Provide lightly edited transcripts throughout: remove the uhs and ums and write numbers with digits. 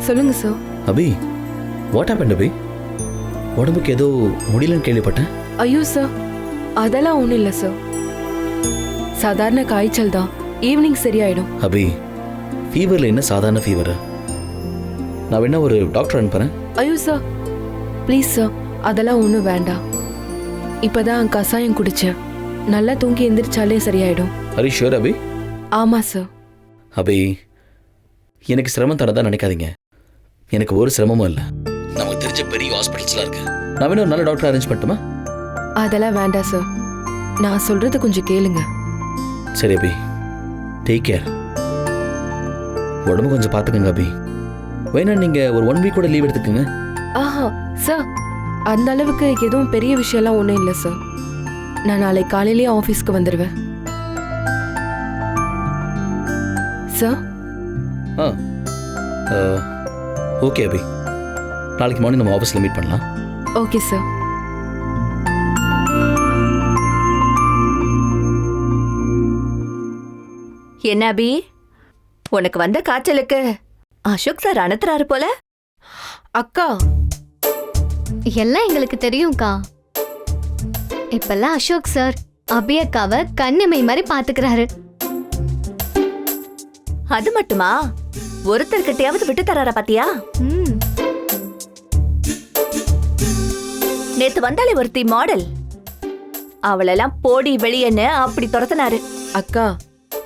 சொல்லுங்க sir. Abhi, what happened அபி? உடம்புக்கு ஏதோ முடியலன்னு கேள்விப்பட்டேன். ஐயோ சார், அதெல்லாம் ஒன்றும் இல்லை சார். சாதாரண காய்ச்சல் தான், ஈவினிங் சரியாயிடும். அபி, ஃபீவரில் என்ன சாதாரண ஃபீவர்? நான் வேணா ஒரு டாக்டர் அனுப்புறேன். ஐயோ சார், ப்ளீஸ் சார், அதெல்லாம் ஒன்றும் வேண்டாம். இப்போதான் கசாயம் குடிச்சேன், நல்லா தூங்கி எந்திரிச்சாலே சரியாயிடும். ஆர் யூ ஷூர் அபி? ஆமாம் சார். அபி, எனக்கு சிரமம் தரதான் நினைக்காதீங்க. எனக்கு ஒரு சிரமமும் இல்லை. நமக்கு தெரிஞ்ச பெரிய ஹாஸ்பிட்டல்ஸ்லாம் இருக்கு. நான் வேணும் ஒரு நல்ல டாக்டர் அரேஞ்ச் பண்ணட்டுமா? அதெல்லாம் வேண்டாம் சார், நான் சொல்றது கொஞ்சம் கேளுங்க. சரி அபி, டேக் கேர். உடம்பு கொஞ்சம் பார்த்துக்கங்க அபி. வேணா நீங்க ஒரு 1 வீக் கூட லீவ் எடுத்துக்கோங்க. ஆஹா சார், அந்த அளவுக்கு எதுவும் பெரிய விஷயம்லாம் ஒன்றும் இல்லை சார். நான் நாளை காலையிலேயே ஆஃபீஸ்க்கு வந்துடுவேன் சார். ஓகே அபி, நாளைக்கு மார்னிங் நம்ம ஆஃபீஸில் மீட் பண்ணலாம். Okay sir. என்ன அபி, உனக்கு வந்த காய்ச்சலுக்கு அசோக் சார் அனுத்துறாரு போல. அக்கா, எல்லாம் எங்களுக்கு தெரியும்க்கா. இப்பெல்லாம் அசோக் சார் அபி அக்காவை கண்ணிமை மாதிரி பாத்துக்கிறாரு. அது மட்டுமா, ஒருத்தர்கிட்டயாவது விட்டு தராரா பாத்தியா? நேத்து வந்தாலே ஒருத்தி மாடல், அவளெல்லாம் போடி வெளியன்னு அப்படி துரத்தினாரு. அக்கா,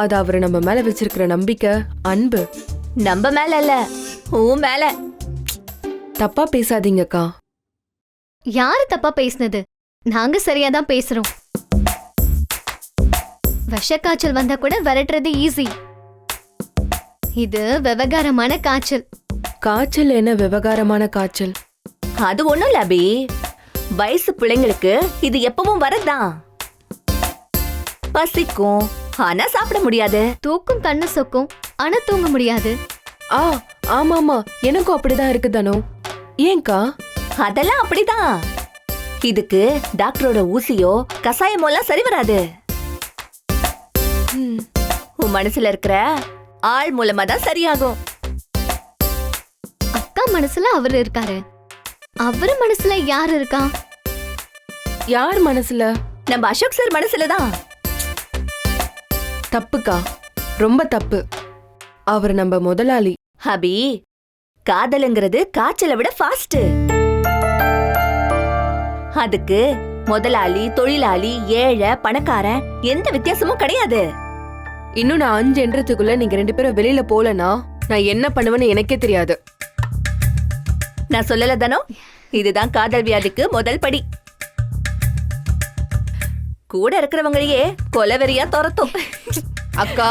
அது அவரு நம்ம மேல வச்சிருக்கிற நம்பிக்கை, அன்பு. நம்ம மேல இல்ல, உன் மேல. தப்பா பேசாதீங்கக்கா. யாரு தப்பா பேசினது? நாங்க சரியாதான் பேசுறோம். விஷக்காய்ச்சல் வந்தா கூட விரட்டுறது ஈஸி. இது விவகாரமான காய்ச்சல். காய்ச்சல் என்ன விவகாரமான காய்ச்சல்? அது ஒண்ணும் இல்ல அபி, வயசு பிள்ளைங்களுக்கு இது எப்பவும் வரதான். பசிக்கும், ஆனா சாப்பிட முடியாது. தூக்கும் கண்ணு சொக்கும், ஆனா தூங்க முடியாது. ஆமாமா, எனக்கும் அப்படிதான் இருக்கு தனோ. ஏன்கா? அதெல்லாம் அப்படிதான். இதுக்கு டாக்டரோட ஊசியோ கசாயமோ எல்லாம் சரி வராது. உன் மனசுல இருக்கிற ஆள் மூலமா தான் சரியாகும். அக்கா மனசுல அவர் இருக்காரு, அவரு மனசுல யார் இருக்கா? யார் மனசுல? நம்ம அசோக் சார் மனசுலதான். தப்புக்கா, ரொம்ப தப்பு. அவர் நம்ம முதலாளி. அபி, காதலுங்கிறது காய்ச்சலை விட ஃபாஸ்ட். அதுக்கு முதலாளி, தொழிலாளி, ஏழை, பணக்காரன் எந்த வித்தியாசமும் கிடையாது. இன்னும் நான் 5 என்றதுக்குள்ள நீங்க 2 பேரும் வெளியில போலனா நான் என்ன பண்ணுவேன்னு எனக்கே தெரியாது. நான் சொல்லல தானோ, இதுதான் காதல் வியாதிக்கு முதல் படி. கூட இருக்கிறவங்களையே கொலவெறியா துரத்தும். அக்கா,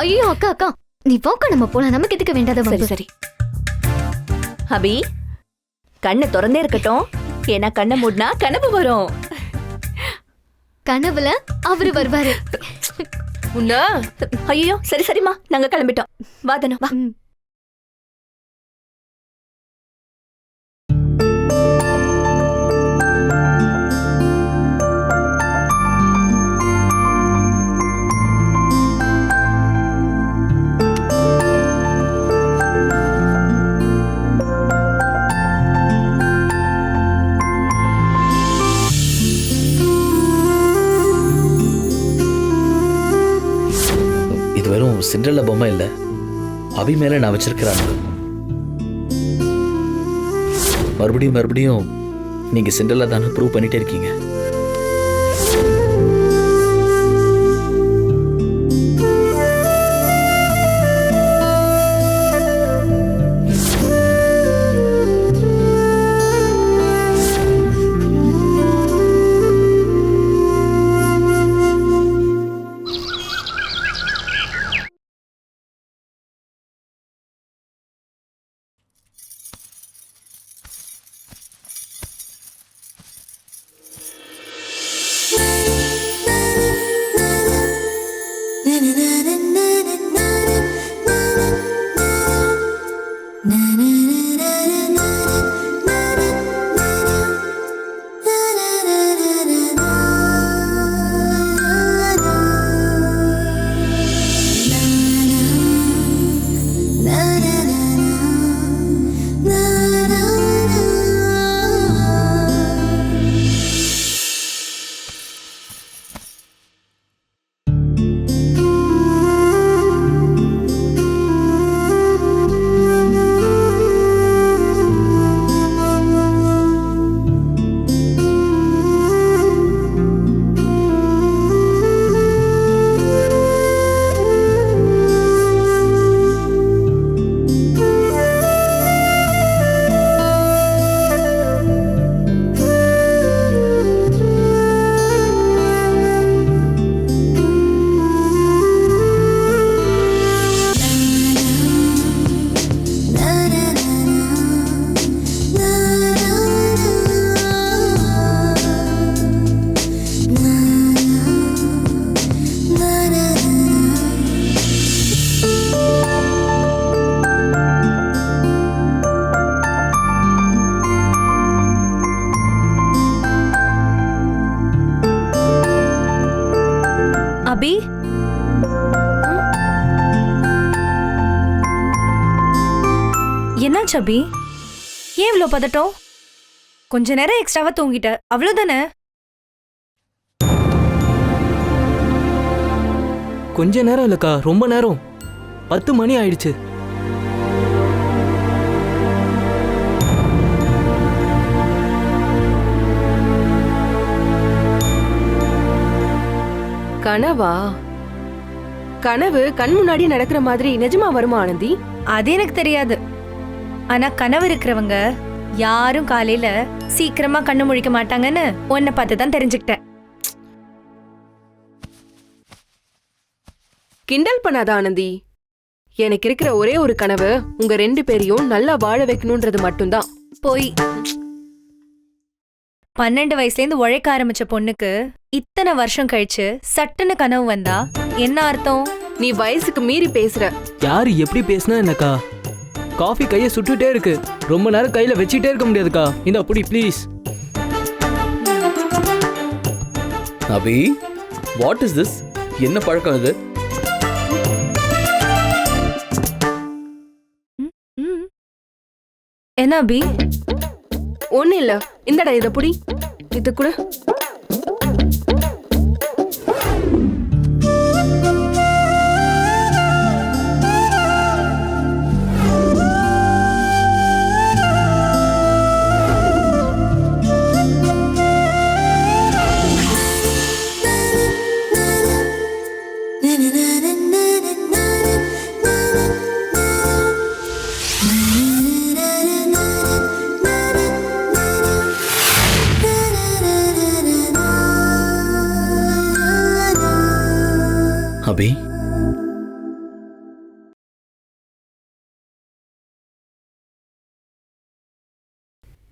ஐயோ அக்கா அக்கா, நீ போக்க, நம்ம போலாம். நமக்கு எதுக்கு வேண்டாத. சரி சரி அபி, கண்ணு திறந்தே இருக்கட்டும், ஏன்னா கண்ணை மூடினா கனவு வரும். கனவுல அவரு வருவாரு. உன்ன ஐயோ, சரி சரிம்மா, நாங்க கிளம்பிட்டோம். வாதனம் வா. சிண்ட்ரெல்லா பொம்மை இல்ல, அபி மேல நான் வச்சிருக்கிறேன். மறுபடியும் மறுபடியும் நீங்க சிண்ட்ரெல்லா தான் ப்ரூவ் பண்ணிட்டே இருக்கீங்க. என்னாச்சு அபி? ஏன் இவ்வளோ பதட்டம்? கொஞ்ச நேரம் எக்ஸ்ட்ராவா தூங்கிட்ட, அவ்வளவுதானே? கொஞ்ச நேரம் இல்லக்கா, ரொம்ப நேரம். 10 மணி ஆயிடுச்சு. கனவா? கனவு கண் முன்னாடி நடக்கிற மாதிரி நிஜமா வருமா ஆனந்தி? அது எனக்கு தெரியாது. ஆனா கனவு இருக்கிறவங்க யாரும் காலையில சீக்கிரமா கண்ணு முழிக்க மாட்டாங்கன்னு உன்னை பார்த்து தான் தெரிஞ்சுக்கிட்டேன். கிண்டல் பண்ணாத ஆனந்தி. எனக்கு இருக்கிற ஒரே ஒரு கனவு உங்க 2 பேரையும் நல்லா வாழ வைக்கணும்ன்றது மட்டும்தான். போய் 12 வயசுலேருந்து உழைக்க ஆரம்பிச்ச பொண்ணுக்கு இத்தனை வருஷம் கழிச்சு சட்டுன்னு கனவு வந்தா என்ன அர்த்தம்? நீ வயசுக்கு மீறி பேசுற. யாரு எப்படி பேசினா என்னக்கா? காஃபி கையை சுட்டுட்டே இருக்கு. ரொம்ப நேரம் கையில வச்சுட்டே இருக்க முடியாதுக்கா. இந்த அப்படி please. Abhi, what is this? என்ன பழக்கம் இது? என்ன அபி? ஒண்ணு இல்ல, இந்தடா இத புடி. இது கூட. அபி,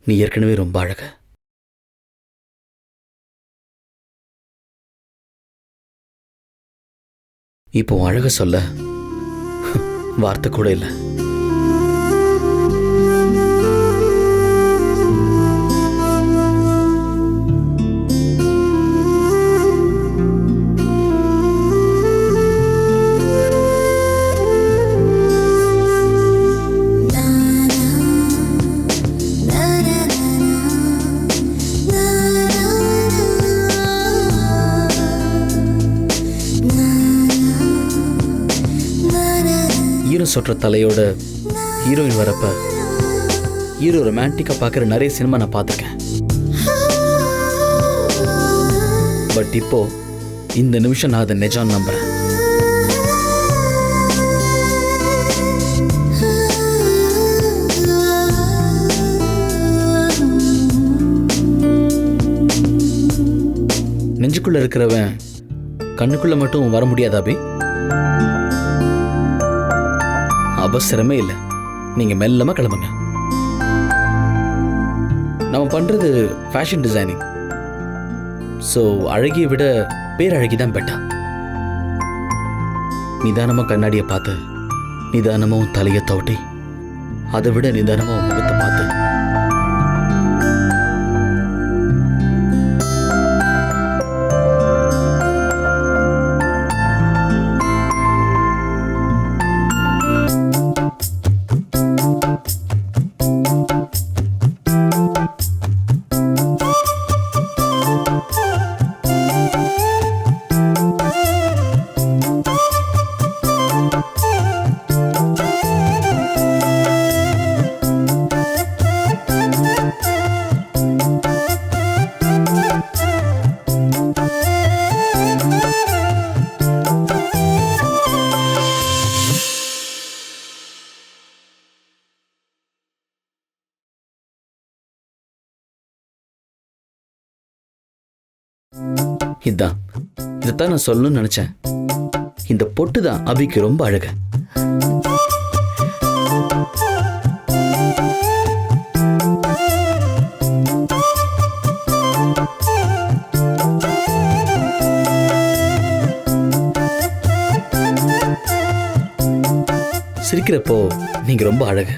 நீ ஏற்கனவே ரொம்ப அழக. இப்போ அழக சொல்ல வார்த்தை கூட இல்லை. சொற்ற தலையோட ஹீரோயின் வரப்ப ஹீரோ ரொமான்டிக்கா பார்க்குற நிறைய சினிமா நான் பார்த்துருக்கேன். பட் இப்போ இந்த நிமிஷம் நான் அதை நிஜம் நம்புறேன். நெஞ்சுக்குள்ள இருக்கிறவன் கண்ணுக்குள்ள மட்டும் வர முடியாதா அபி? அவசரமே இல்லை, நீங்க மெல்லமா கிளம்புங்க. நம்ம பண்றது ஃபேஷன் டிசைனிங். ஸோ அழகியை விட பேரழகி தான் பெட்டா. நிதானமா கண்ணாடியை பார்த்து நிதானமும் தலையை தோட்டி அதை விட நிதானமா முகத்தை பார்த்து இதைத்தான் நான் சொல்லணும்னு நினைச்சேன். இந்த பொட்டு தான் அபிக்கு ரொம்ப அழகு. சிரிக்கிறப்போ நீங்க ரொம்ப அழகு.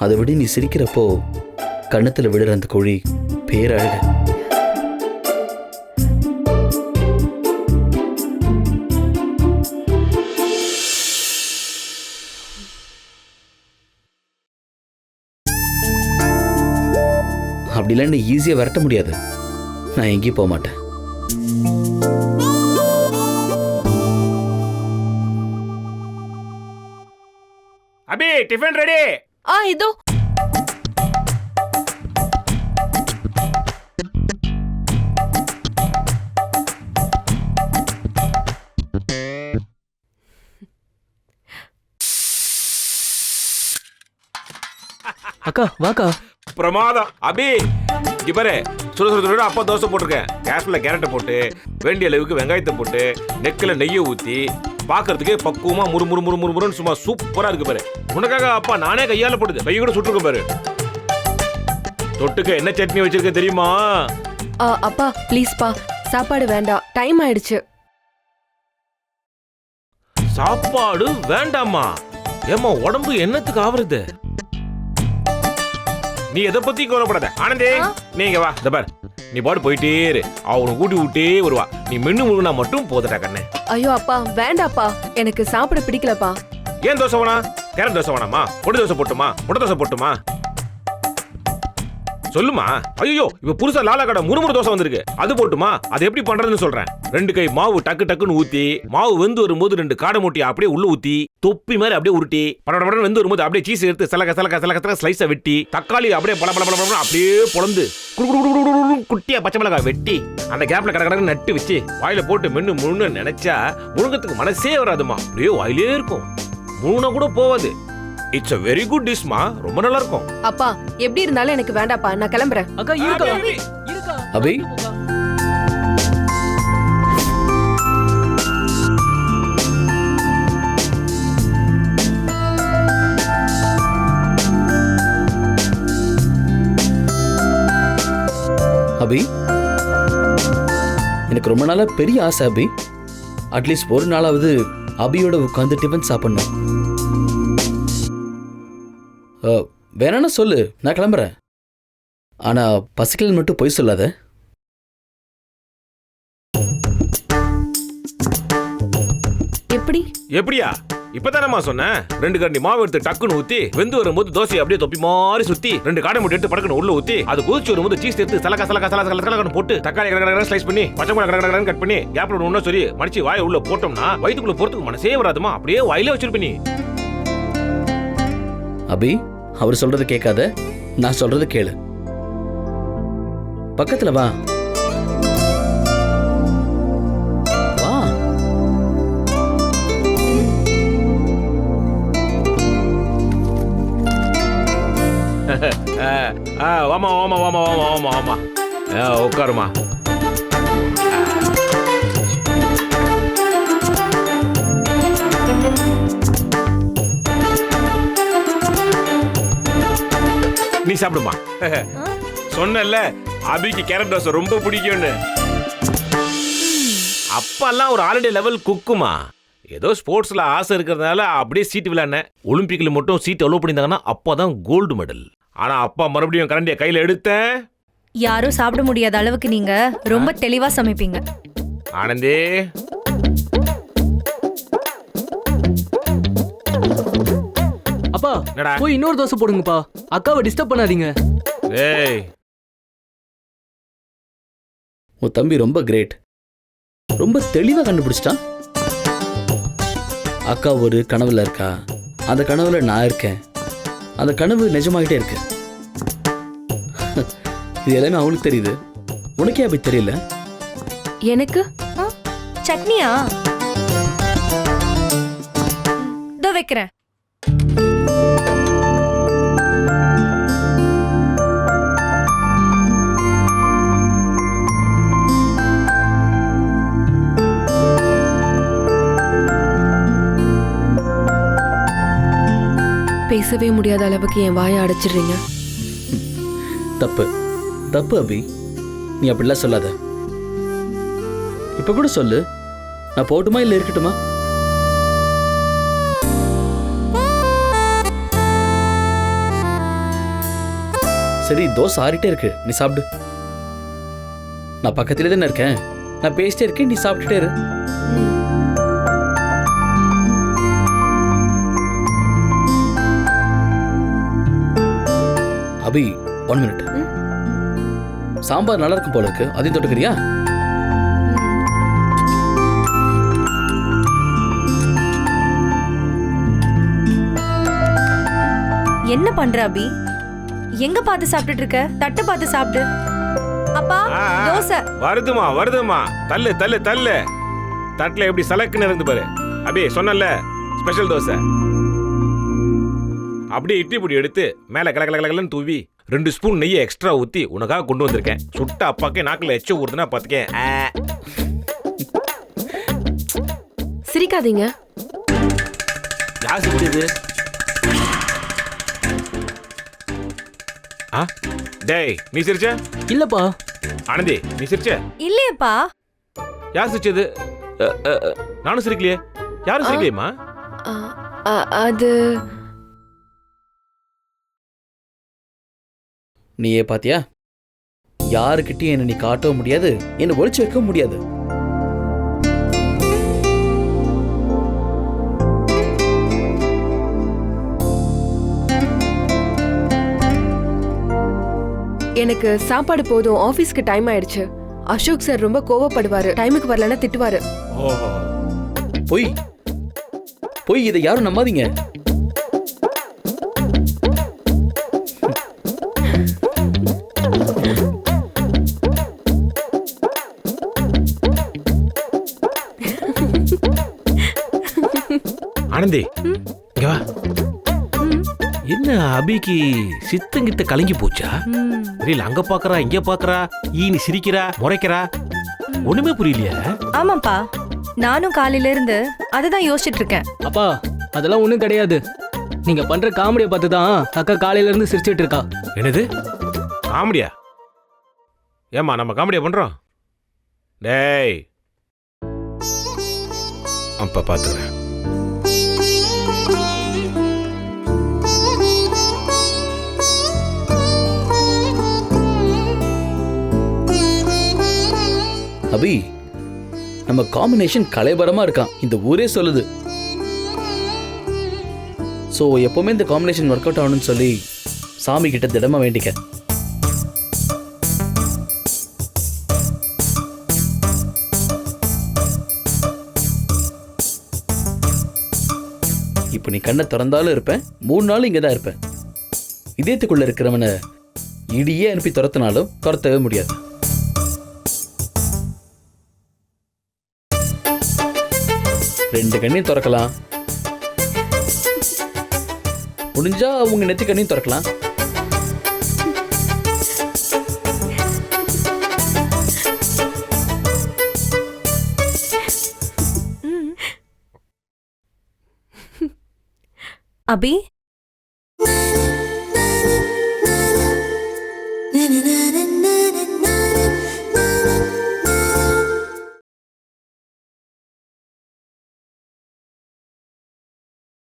அதை விட நீ சிரிக்கிறப்போ கண்ணத்துல விடுற அந்த குழி பேரழகு. அப்படிலாம் என்ன ஈஸியாக விரட்ட முடியாது. நான் எங்கேயும் போக மாட்டேன். அபி டிஃபன் ரெடி. இதோ. அக்கா வாக்கா. பிரமாதம். அபி இங்க பாரு, சுட சுட சுட அப்பா தோசை போட்டிருக்கேன். கேஸ்ல கேரட்டை போட்டு வேண்டிய அளவுக்கு வெங்காயத்தை போட்டு நெக்கில் நெய்யை ஊற்றி பார்க்கறதுக்கே பக்குவமா முறு முறு முறு முறு முறுன்னு சும்மா சூப்பரா இருக்கு பாரு. உனக்காக அப்பா நானே கையால போடுது, கையை கூட சுட்டுருக்க பாரு. தொட்டுக்க என்ன சட்னி வச்சிருக்க தெரியுமா? அப்பா ப்ளீஸ்ப்பா, சாப்பாடு வேண்டாம், டைம் ஆயிடுச்சு. சாப்பாடு வேண்டாமா? ஏமா உடம்பு என்னத்துக்கு ஆவறது? நீ எதை பத்தி கவலைப்படாத. ஆனந்தே நீங்க வா. இந்த பார், நீ பாடு போயிட்டே இரு, அவனை கூட்டி விட்டே வருவா. நீ மென்னு முழுனா மட்டும் போதட்டா கண்ணே. ஐயோ அப்பா வேண்டாப்பா, எனக்கு சாப்பிட பிடிக்கலப்பா. ஏன் தோசை வேணா? கேரட் தோசை வேணாமா? பொடி தோசை போட்டுமா? முட்டை தோசை போட்டுமா? சொல்லுமா. ஐயோ இப்ப புதுசா லாலா கடை முறுமுறு தோசை வந்திருக்கு, அது போட்டுமா? அது எப்படி பண்றதுன்னு சொல்றேன். 2 கை மாவு டக்கு டக்குன்னு ஊத்தி, மாவு வெந்து வரும்போது 2 காடை மூட்டி அப்படியே உள்ள ஊத்தி, தொப்பி மாதிரி அப்படியே உருட்டி, படபடன்னு வெந்து வரும்போது அப்படியே சீஸ் எடுத்து சலக சலக சலக ஸ்லைஸை வெட்டி, தக்காளி அப்படியே பல பல பல அப்படியே பொளந்து குட்டியா பச்சை மிளகாய் வெட்டி அந்த கேப்ல கடகடன்னு நட்டு வச்சு வாயில போட்டு மென்னு முழுன்னு நினைச்சா முழுங்கத்துக்கு மனசே வராதுமா. அப்படியே வாயிலே இருக்கும், முழுனா கூட போவாது. It's a very good dish மா, ரொம்ப நல்லா இருக்கும். அப்பா எப்படி இருந்தாலும் எனக்கு வேண்டாப்பா, நான் கிளம்புறேன். அக்கா இருக்கா அபி, இருக்கா அபி அபி, எனக்கு ரொம்ப நாளா பெரிய ஆசை அபி. அட்லீஸ்ட் ஒரு நாளாவது அபியோட உட்காந்து டிஃபன் சாப்பிடணும். வேணான்னு சொல்லு, நான் கிளம்புறேன். ஆனா பசிக்கலன்னு மட்டும் பொய் சொல்லாத. எப்படி? எப்படியா? இப்பதானம்மா சொன்னேன். 2 கரண்டி மாவு எடுத்து டக்குன்னு ஊத்தி, வெந்து வரும்போது தோசை அப்படியே தொப்பி மாதிரி சுத்தி 2 காடை மூட்டி எடுத்து படக்குன்னு உள்ள ஊத்தி, அது கொதிச்சு வரும்போது சீஸ் எடுத்து சலகா சலகா சலகா சலகா போட்டு தக்காளி கடகடகட ஸ்லைஸ் பண்ணி பச்சை மிளகாய் கடகடகட கட் பண்ணி கேப்ல ஒண்ணு சரி மடிச்சு வாயை உள்ள போட்டோம்னா வயித்துக்குள்ள போறதுக்கு மனசே வராதுமா. அப்படியே வாயிலே வச்சிருப்ப நீ. அபி, அவர் சொல்றது கேட்காத, நான் சொல்றது கேளு. பக்கத்துல வா வா. வாமா வாமா வாமா வாமா வாமா வாமா, உட்காருமா. நீ சாப்பிடுமா. சொன்னல அபிக்கு கேரட் தோசை ரொம்ப பிடிக்கும்னு. அப்பெல்லாம் ஒரு ஆல்ரெடி லெவல் குக்குமா. ஏதோ ஸ்போர்ட்ஸ்ல ஆசை இருக்கிறதுனால அப்படியே சீட்டு விளையாடினேன். ஒலிம்பிக்ல மட்டும் சீட் அலோவ் பண்ணியிருந்தாங்கன்னா அப்பதான் கோல்டு மெடல். ஆனா அப்பா மறுபடியும் கரண்டியை கையில எடுத்தேன். யாரும் சாப்பிட முடியாத அளவுக்கு நீங்க ரொம்ப தெளிவா சமைப்பீங்க. ஆனந்தே அப்பா என்னடா? போய் இன்னொரு தோசை போடுங்கப்பா, அக்காவை டிஸ்டர்ப் பண்ணாதீங்க. ஏய் உன் தம்பி ரொம்ப கிரேட், ரொம்ப தெளிவா கண்டுபிடிச்சிட்டான். அக்கா ஒரு கனவுல இருக்கா, அந்த கனவுல நான் இருக்கேன், அந்த கனவு நிஜமாகிட்டே இருக்கு. இது எல்லாமே அவனுக்கு தெரியுது, உனக்கே அப்படி தெரியல? எனக்கு சட்னியா? இதோ வைக்கிறேன். பேசவே முடியாத அளவுக்கு என் வாயை அடைச்சிடுறீங்க. தப்பு தப்பு அபி, நீ அப்படிலாம் சொல்லாத. இப்ப கூட சொல்லு, நான் போட்டுமா இல்ல இருக்கட்டுமா? சரி, தோசை ஆறிட்டே இருக்கு, நீ சாப்பிடு. நான் பக்கத்திலே தானே இருக்கேன், நான் பேசிட்டே இருக்கேன், நீ சாப்பிட்டுட்டே இரு. அபி, 1 minute. சாம்பார் நல்லா இருக்கும் போல இருக்கு, அதையும் தொட்டுக்கிறியா? என்ன பண்ற அபி? எங்க பார்த்து சாப்பிட்டுட்டு இருக்க? தட்டை பார்த்து சாப்பிடு. அப்பா தோசை வருதுமா வருதுமா, தள்ளு தள்ளு தள்ளு. தட்டுல எப்படி சலக்குன்னு இருந்து பாரு. அபி சொன்னல ஸ்பெஷல் தோசை. அப்படியே இட்லி பொடி எடுத்து மேல கலகலன்னு தூவி 2 ஸ்பூன் நெய்யை எக்ஸ்ட்ரா ஊத்தி உனக்காக கொண்டு வந்திருக்கேன். சுட்ட அப்பாக்கே நாக்கில் எச்ச ஊறுதுன்னா பாத்துக்கேன். சிரிக்காதீங்க. யார் சிரிச்சது? டேய் நீ சிரிச்ச? இல்லப்பா. ஆனந்தி நீ சிரிச்ச? இல்லையப்பா. யார் சிரிச்சது? நானும் சிரிக்கலையே. யாரும் சிரிக்கலையேம்மா? அது நீயே பாத்தியா? யாருக்கிட்டையும் என்ன நீ காட்டவும் முடியாது, என்ன ஒளிச்சு வைக்கவும் முடியாது. எனக்கு சாப்பாடு போதும், ஆபீஸ்க்கு டைம் ஆயிடுச்சு. அசோக் சார் ரொம்ப கோவப்படுவாரு, டைமுக்கு வரலன்னா திட்டுவாரு. ஓஹோ, பொய் பொய், இதை யாரும் நம்பாதீங்க. ஆனந்தி இங்க வா. என்ன அபிக்கு சித்தங்கிட்ட கலங்கி போச்சா? தெரியல, அங்க பாக்குறா இங்க பாக்குறா, நீ சிரிக்கிறா முறைக்கிறா, ஒண்ணுமே புரியலையா? ஆமாப்பா, நானும் காலையில இருந்து அததான் யோசிச்சுட்டு இருக்கேன். அப்பா அதெல்லாம் ஒன்றும் கிடையாது. நீங்க பண்ற காமெடியை பார்த்து தான் அக்கா காலையில இருந்து சிரிச்சிட்டு இருக்கா. என்னது காமெடியா? ஏமா நம்ம காமெடியா பண்றோம்? டேய் அப்ப பாத்துக்கிறேன். அபி, நம்ம காம்பினேஷன் கலைபரமா இருக்கான், இந்த ஊரே சொல்லுது. சோ எப்பவுமே இந்த காம்பினேஷன் ஒர்க் அவுட் ஆகணும்னு சொல்லி சாமி கிட்ட திடமா வேண்டிக்க. இப்ப நீ கண்ணை திறந்தாலும் இருப்பேன், 3 நாளும் இங்கதான் இருப்பேன். இதயத்துக்குள்ள இருக்கிறவனை இடியே அனுப்பி துரத்தினாலும் துரத்தவே முடியாது. ரெண்டு கண்ணையும் திறக்கலாம், முடிஞ்சா உங்க நெத்தி கண்ணையும் திறக்கலாம். அபி